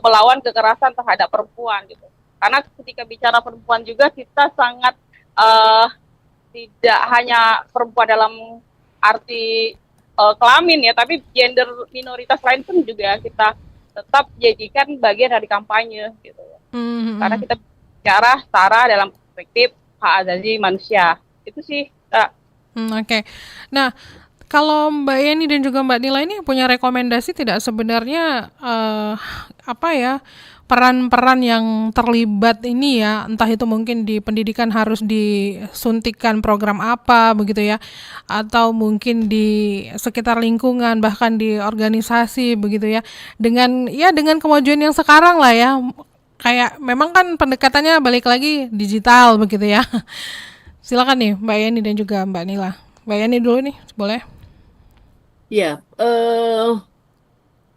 melawan kekerasan terhadap perempuan gitu. Karena ketika bicara perempuan juga kita sangat tidak hanya perempuan dalam arti kelamin ya, tapi gender minoritas lain pun juga kita tetap jadikan bagian dari kampanye gitu. Karena kita bicara setara dalam perspektif hak asasi manusia. Itu sih. Oke. Nah, kalau Mbak Yeni dan juga Mbak Nila ini punya rekomendasi tidak sebenarnya peran-peran yang terlibat ini ya, entah itu mungkin di pendidikan harus disuntikan program apa begitu ya, atau mungkin di sekitar lingkungan bahkan di organisasi begitu ya, dengan kemajuan yang sekarang lah ya, kayak memang kan pendekatannya balik lagi digital begitu ya. Silakan nih Mbak Yeni dan juga Mbak Nila. Mbak Yeni dulu nih, boleh? Ya,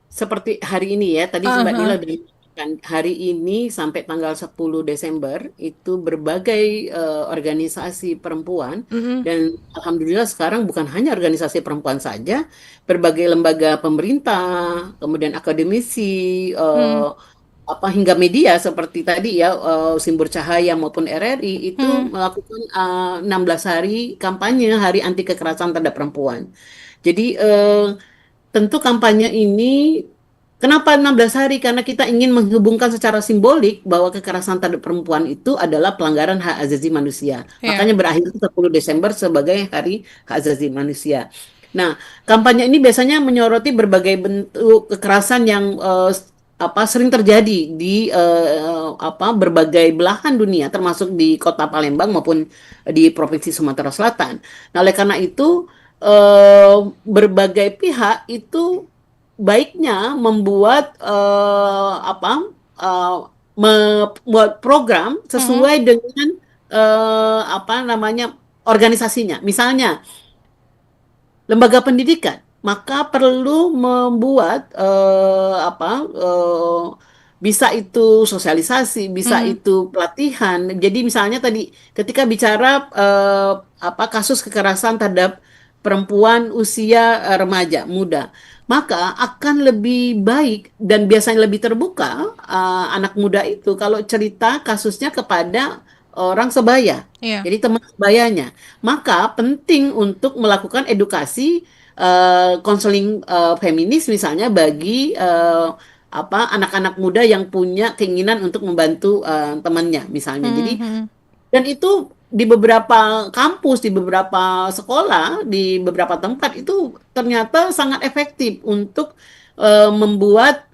seperti hari ini ya, tadi Mbak Nila kan hari ini sampai tanggal 10 Desember itu berbagai organisasi perempuan dan alhamdulillah sekarang bukan hanya organisasi perempuan saja, berbagai lembaga pemerintah, kemudian akademisi, hingga media seperti tadi ya, Simbur Cahaya maupun RRI itu melakukan 16 hari kampanye Hari Anti Kekerasan Terhadap Perempuan. Jadi tentu kampanye ini kenapa 16 hari? Karena kita ingin menghubungkan secara simbolik bahwa kekerasan terhadap perempuan itu adalah pelanggaran hak asasi manusia. Makanya berakhir 10 Desember sebagai Hari Hak Asasi Manusia. Nah, kampanye ini biasanya menyoroti berbagai bentuk kekerasan yang sering terjadi di berbagai belahan dunia, termasuk di Kota Palembang maupun di Provinsi Sumatera Selatan. Nah, oleh karena itu berbagai pihak itu baiknya membuat membuat program sesuai dengan organisasinya. Misalnya lembaga pendidikan, maka perlu membuat bisa itu sosialisasi, bisa itu pelatihan. Jadi misalnya tadi ketika bicara kasus kekerasan terhadap perempuan usia remaja muda, maka akan lebih baik dan biasanya lebih terbuka anak muda itu kalau cerita kasusnya kepada orang sebaya, jadi teman sebayanya. Maka penting untuk melakukan edukasi konseling feminis misalnya bagi anak-anak muda yang punya keinginan untuk membantu temannya misalnya. Jadi dan itu di beberapa kampus, di beberapa sekolah, di beberapa tempat itu ternyata sangat efektif untuk membuat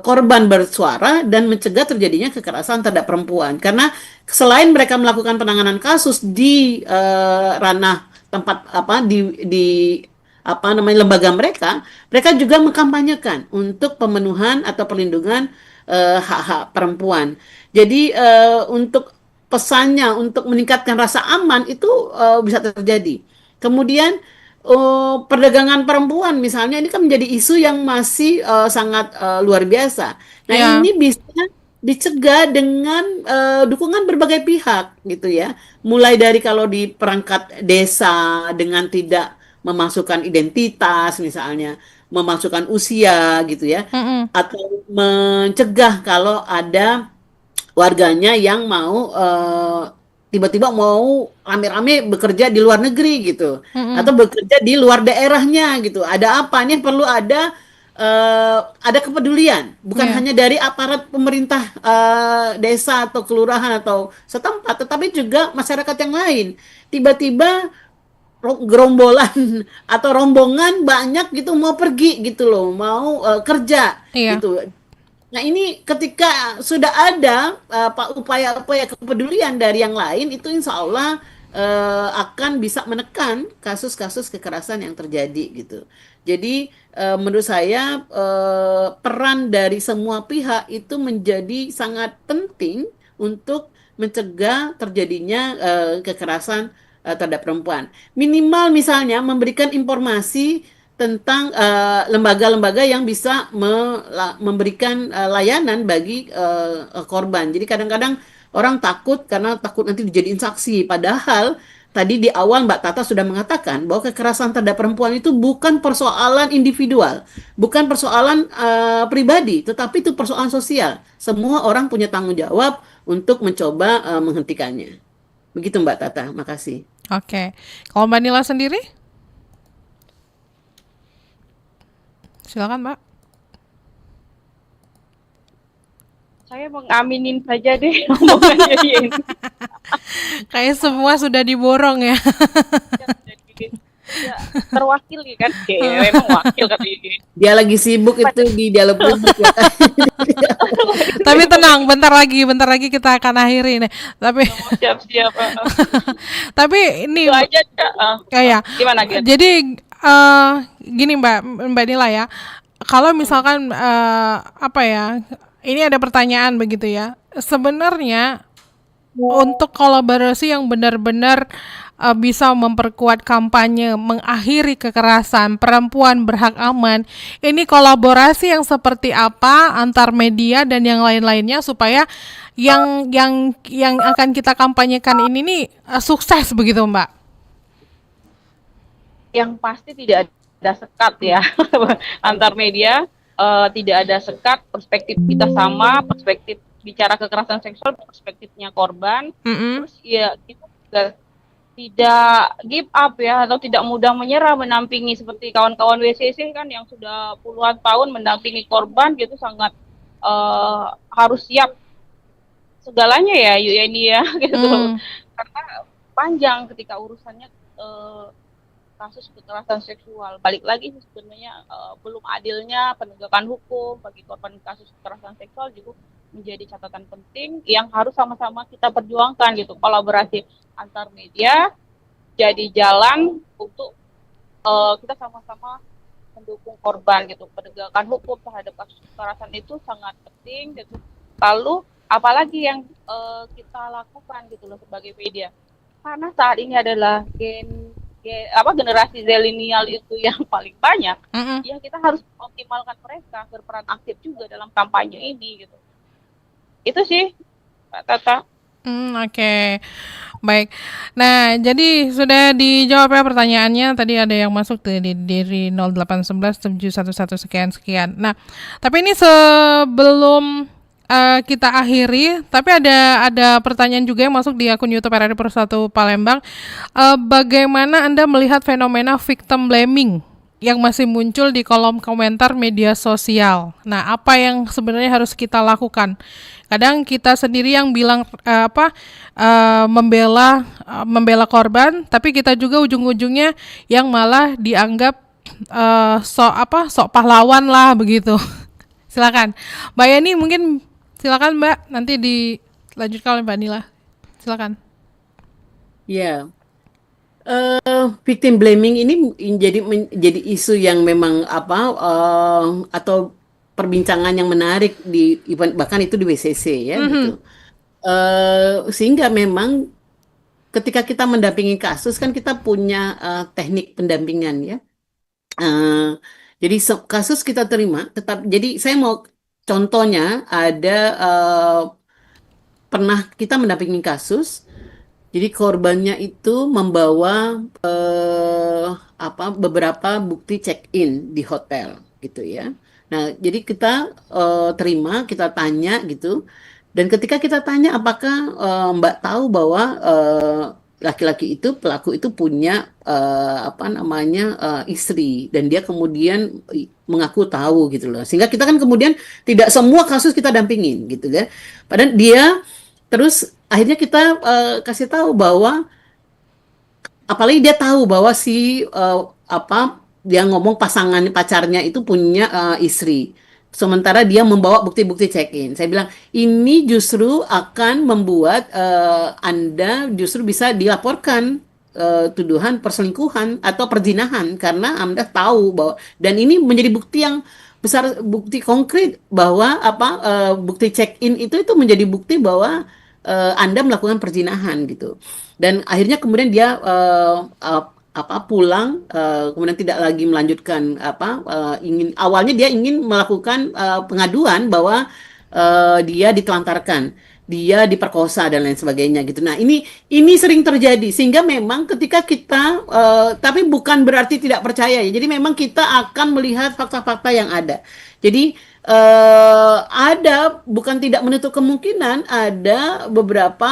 korban bersuara dan mencegah terjadinya kekerasan terhadap perempuan. Karena selain mereka melakukan penanganan kasus di ranah tempat di lembaga mereka, mereka juga mengkampanyekan untuk pemenuhan atau perlindungan hak-hak perempuan. Jadi untuk pesannya untuk meningkatkan rasa aman itu bisa terjadi. Kemudian perdagangan perempuan misalnya ini kan menjadi isu yang masih sangat luar biasa. Nah, ini bisa dicegah dengan dukungan berbagai pihak gitu ya. Mulai dari kalau di perangkat desa dengan tidak memasukkan identitas misalnya, memasukkan usia gitu ya, atau mencegah kalau ada warganya yang mau tiba-tiba mau rame-rame bekerja di luar negeri gitu, atau bekerja di luar daerahnya gitu. Ada apa? Ini perlu ada kepedulian, bukan hanya dari aparat pemerintah desa atau kelurahan atau setempat, tetapi juga masyarakat yang lain. Tiba-tiba gerombolan atau rombongan banyak gitu mau pergi gitu loh, mau kerja gitu. Nah, ini ketika sudah ada upaya-upaya kepedulian dari yang lain, itu insya Allah akan bisa menekan kasus-kasus kekerasan yang terjadi gitu. Jadi menurut saya peran dari semua pihak itu menjadi sangat penting untuk mencegah terjadinya kekerasan terhadap perempuan. Minimal misalnya memberikan informasi tentang lembaga-lembaga yang bisa memberikan layanan bagi korban. Jadi kadang-kadang orang takut karena takut nanti dijadiin saksi. Padahal tadi di awal Mbak Tata sudah mengatakan bahwa kekerasan terhadap perempuan itu bukan persoalan individual, bukan persoalan pribadi, tetapi itu persoalan sosial. Semua orang punya tanggung jawab untuk mencoba menghentikannya. Begitu Mbak Tata, makasih. Oke. Kalau Mbak Nila sendiri? Silakan, Mbak. Saya mengaminin saja deh omongannya ini. Kayak semua sudah diborong ya. Ya, terwakili kan? Memang wakil kan ini. Dia lagi sibuk itu di dialog publik ya. Tapi tenang, bentar lagi kita akan akhiri nih. Tapi siap. Tapi ini itu aja kayak gimana gitu? Jadi gini Mbak Nila ya. Kalau misalkan ini ada pertanyaan begitu ya. Sebenarnya untuk kolaborasi yang benar-benar bisa memperkuat kampanye mengakhiri kekerasan perempuan berhak aman, ini kolaborasi yang seperti apa antar media dan yang lain-lainnya supaya yang akan kita kampanyekan ini nih sukses begitu Mbak? Yang pasti tidak ada sekat ya antar media, tidak ada sekat, perspektif kita sama, perspektif bicara kekerasan seksual, perspektifnya korban, terus ya kita juga tidak give up ya, atau tidak mudah menyerah mendampingi seperti kawan-kawan WCC kan yang sudah puluhan tahun mendampingi korban gitu, sangat harus siap segalanya ya ini ya gitu, karena panjang ketika urusannya kasus kekerasan seksual. Balik lagi sebenarnya belum adilnya penegakan hukum bagi korban kasus kekerasan seksual juga menjadi catatan penting yang harus sama-sama kita perjuangkan gitu. Kolaborasi antar media jadi jalan untuk kita sama-sama mendukung korban gitu. Penegakan hukum terhadap kasus kekerasan itu sangat penting gitu. Lalu apalagi yang kita lakukan gitu loh sebagai media. Karena saat ini adalah generasi zilenial itu yang paling banyak, ya kita harus optimalkan mereka berperan aktif juga dalam kampanye ini gitu. Itu sih, Mbak Tata. Oke. Baik. Nah, jadi sudah dijawab ya pertanyaannya. Tadi ada yang masuk dari 0811 711 sekian. Nah, tapi ini sebelum kita akhiri, tapi ada pertanyaan juga yang masuk di akun YouTube RRI Persatu Palembang. Bagaimana Anda melihat fenomena victim blaming yang masih muncul di kolom komentar media sosial. Nah, apa yang sebenarnya harus kita lakukan? Kadang kita sendiri yang bilang membela korban, tapi kita juga ujung-ujungnya yang malah dianggap sok pahlawan lah begitu. Silakan, Mbak Yani, mungkin silakan Mbak, nanti dilanjutkan oleh Mbak Nila. Silakan. Ya, victim blaming ini jadi isu yang memang atau perbincangan yang menarik bahkan itu di WCC ya gitu. Sehingga memang ketika kita mendampingi kasus kan kita punya teknik pendampingan ya. Jadi kasus kita terima, jadi saya mau contohnya ada pernah kita mendampingi kasus. Jadi korbannya itu membawa beberapa bukti check-in di hotel gitu ya. Nah, jadi kita terima, kita tanya gitu. Dan ketika kita tanya apakah Mbak tahu bahwa laki-laki itu, pelaku itu punya istri, dan dia kemudian mengaku tahu gitu loh. Sehingga kita kan kemudian tidak semua kasus kita dampingin gitu kan. Padahal dia terus akhirnya kita kasih tahu bahwa apalagi dia tahu bahwa dia ngomong pacarnya itu punya istri. Sementara dia membawa bukti-bukti check-in. Saya bilang ini justru akan membuat Anda justru bisa dilaporkan tuduhan perselingkuhan atau perzinahan karena Anda tahu bahwa, dan ini menjadi bukti yang besar, bukti konkret bahwa bukti check-in itu menjadi bukti bahwa Anda melakukan perzinahan gitu. Dan akhirnya kemudian dia pulang, kemudian tidak lagi melanjutkan awalnya dia ingin melakukan pengaduan bahwa dia ditelantarkan, dia diperkosa dan lain sebagainya gitu. Nah, ini sering terjadi sehingga memang ketika kita tapi bukan berarti tidak percaya ya. Jadi memang kita akan melihat fakta-fakta yang ada. Jadi ada, bukan tidak menutup kemungkinan ada beberapa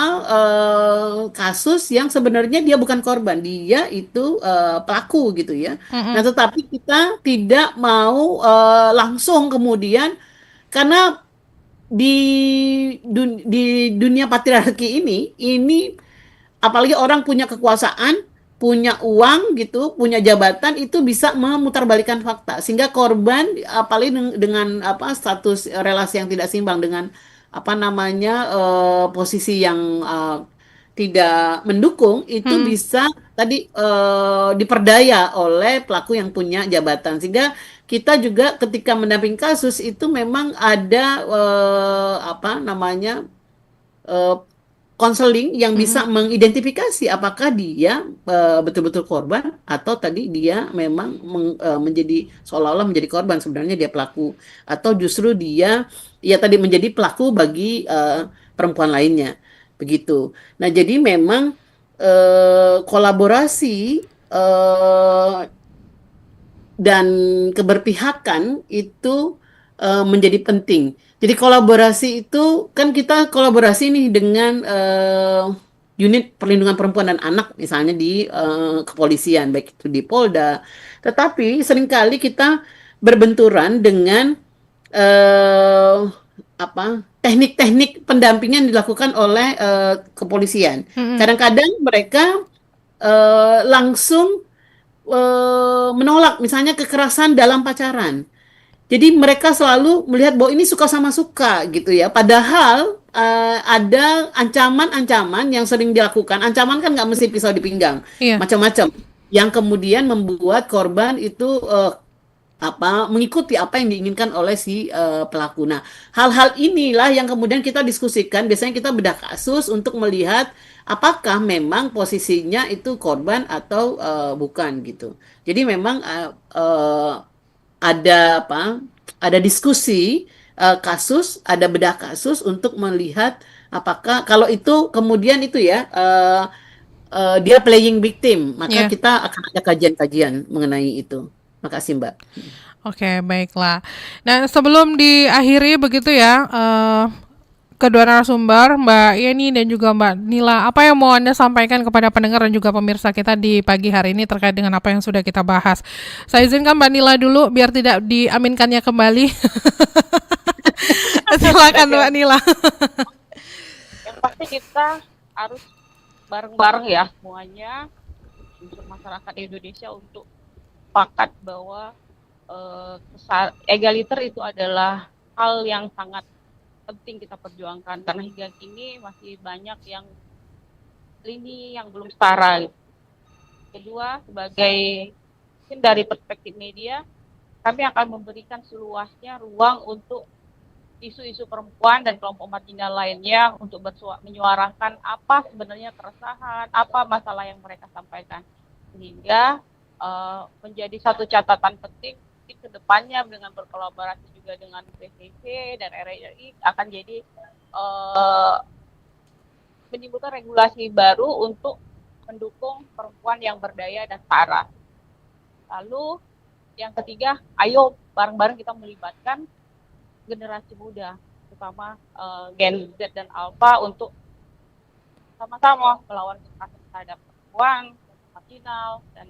kasus yang sebenarnya dia bukan korban, dia itu pelaku gitu ya. Nah, tetapi kita tidak mau langsung kemudian, karena di dunia patriarki ini apalagi orang punya kekuasaan, punya uang gitu, punya jabatan, itu bisa memutarbalikkan fakta sehingga korban apalagi dengan status relasi yang tidak seimbang dengan posisi yang tidak mendukung itu bisa tadi diperdaya oleh pelaku yang punya jabatan. Sehingga kita juga ketika mendampingi kasus itu memang ada konseling yang bisa mengidentifikasi apakah dia betul-betul korban atau tadi dia memang menjadi seolah-olah menjadi korban, sebenarnya dia pelaku, atau justru dia tadi menjadi pelaku bagi perempuan lainnya begitu. Nah, jadi memang kolaborasi dan keberpihakan itu menjadi penting. Jadi kolaborasi itu kan kita kolaborasi nih dengan unit perlindungan perempuan dan anak misalnya di kepolisian, baik itu di Polda. Tetapi seringkali kita berbenturan dengan teknik-teknik pendampingan dilakukan oleh kepolisian. Kadang-kadang mereka langsung menolak misalnya kekerasan dalam pacaran. Jadi mereka selalu melihat bahwa ini suka sama suka gitu ya. Padahal ada ancaman-ancaman yang sering dilakukan. Ancaman kan nggak mesti pisau di pinggang, macam-macam. Yang kemudian membuat korban itu mengikuti apa yang diinginkan oleh si pelaku. Nah, hal-hal inilah yang kemudian kita diskusikan. Biasanya kita bedah kasus untuk melihat apakah memang posisinya itu korban atau bukan gitu. Jadi memang ada diskusi kasus, ada bedah kasus untuk melihat apakah kalau itu kemudian itu ya dia playing victim, maka kita akan ada kajian-kajian mengenai itu. Makasih Mbak. Oke, baiklah. Nah, sebelum diakhiri begitu ya, kedua narasumber, Mbak Yeni dan juga Mbak Nila. Apa yang mau Anda sampaikan kepada pendengar dan juga pemirsa kita di pagi hari ini terkait dengan apa yang sudah kita bahas? Saya izinkan Mbak Nila dulu biar tidak diaminkannya kembali. Silakan Mbak Nila. Yang pasti kita harus bareng-bareng ya semuanya untuk masyarakat Indonesia untuk sepakat bahwa egaliter itu adalah hal yang sangat penting kita perjuangkan karena hingga kini masih banyak yang lini yang belum setara. Kedua, sebagai mungkin dari perspektif media, kami akan memberikan seluasnya ruang untuk isu-isu perempuan dan kelompok marginal lainnya untuk menyuarakan apa sebenarnya keresahan, apa masalah yang mereka sampaikan, sehingga menjadi satu catatan penting ke depannya dengan berkolaborasi juga dengan PCC dan RRI akan jadi menimbulkan regulasi baru untuk mendukung perempuan yang berdaya dan setara. Lalu yang ketiga, ayo bareng-bareng kita melibatkan generasi muda, terutama Gen Z dan Alpha untuk sama-sama melawan kekerasan terhadap perempuan, marginal, dan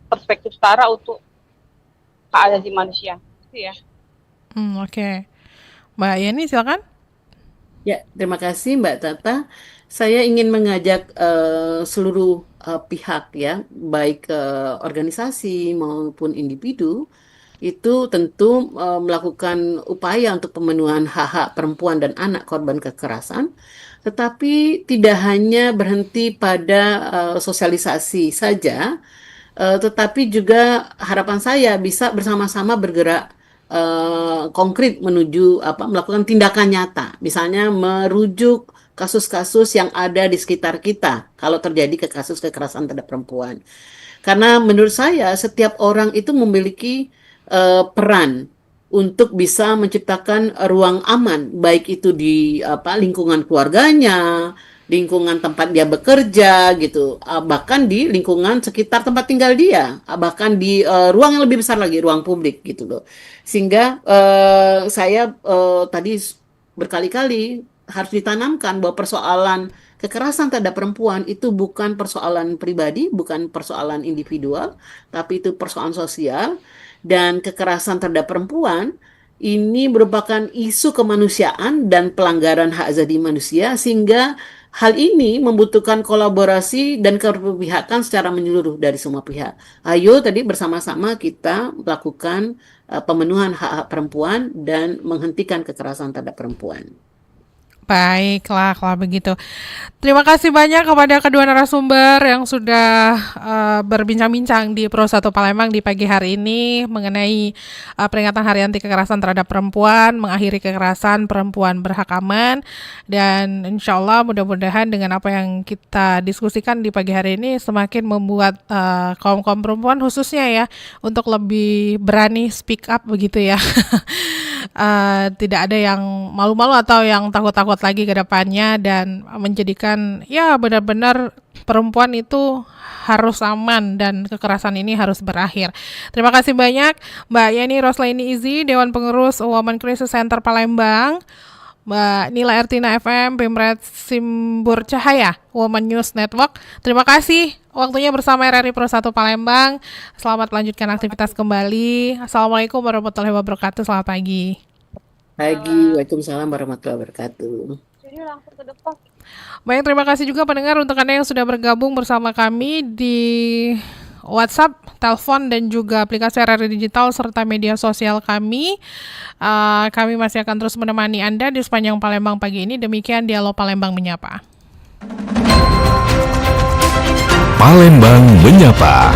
perspektif setara untuk hak asasi manusia. Itu ya. Oke. Mbak Yeni silakan. Ya, terima kasih Mbak Tata. Saya ingin mengajak seluruh pihak ya, baik organisasi maupun individu, itu tentu melakukan upaya untuk pemenuhan hak-hak perempuan dan anak korban kekerasan, tetapi tidak hanya berhenti pada sosialisasi saja, tetapi juga harapan saya bisa bersama-sama bergerak konkret menuju melakukan tindakan nyata, misalnya merujuk kasus-kasus yang ada di sekitar kita kalau terjadi kasus kekerasan terhadap perempuan. Karena menurut saya setiap orang itu memiliki peran untuk bisa menciptakan ruang aman, baik itu di lingkungan keluarganya, lingkungan tempat dia bekerja gitu, bahkan di lingkungan sekitar tempat tinggal dia, bahkan di ruang yang lebih besar lagi, ruang publik gitu loh. Sehingga saya tadi berkali-kali harus ditanamkan bahwa persoalan kekerasan terhadap perempuan itu bukan persoalan pribadi, bukan persoalan individual, tapi itu persoalan sosial. Dan kekerasan terhadap perempuan ini merupakan isu kemanusiaan dan pelanggaran hak asasi manusia, sehingga hal ini membutuhkan kolaborasi dan keberpihakan secara menyeluruh dari semua pihak. Ayo tadi bersama-sama kita melakukan pemenuhan hak-hak perempuan dan menghentikan kekerasan terhadap perempuan. Baiklah kalau begitu. Terima kasih banyak kepada kedua narasumber yang sudah berbincang-bincang di Pro 1 Palembang di pagi hari ini mengenai peringatan Hari Anti Kekerasan Terhadap Perempuan, mengakhiri kekerasan perempuan berhak aman, dan insya Allah mudah-mudahan dengan apa yang kita diskusikan di pagi hari ini semakin membuat kaum-kaum perempuan khususnya ya untuk lebih berani speak up begitu ya. Tidak ada yang malu-malu atau yang takut-takut lagi ke depannya, dan menjadikan ya benar-benar perempuan itu harus aman dan kekerasan ini harus berakhir. Terima kasih banyak Mbak Yeni Roslaini Izi, Dewan Pengurus Women Crisis Center Palembang, Mbak Nila Ertina FM, Pimret Simbur Cahaya, Women News Network. Terima kasih waktunya bersama RRI Pro 1 Palembang. Selamat melanjutkan aktivitas kembali. Assalamualaikum warahmatullahi wabarakatuh. Selamat pagi. Waalaikumsalam warahmatullahi wabarakatuh. Jadi langsung ke depan. Baik, terima kasih juga pendengar untuk Anda yang sudah bergabung bersama kami di WhatsApp, telepon, dan juga aplikasi RRI Digital serta media sosial kami. Kami masih akan terus menemani Anda di sepanjang Palembang pagi ini. Demikian Dialog Palembang Menyapa. Palembang Menyapa.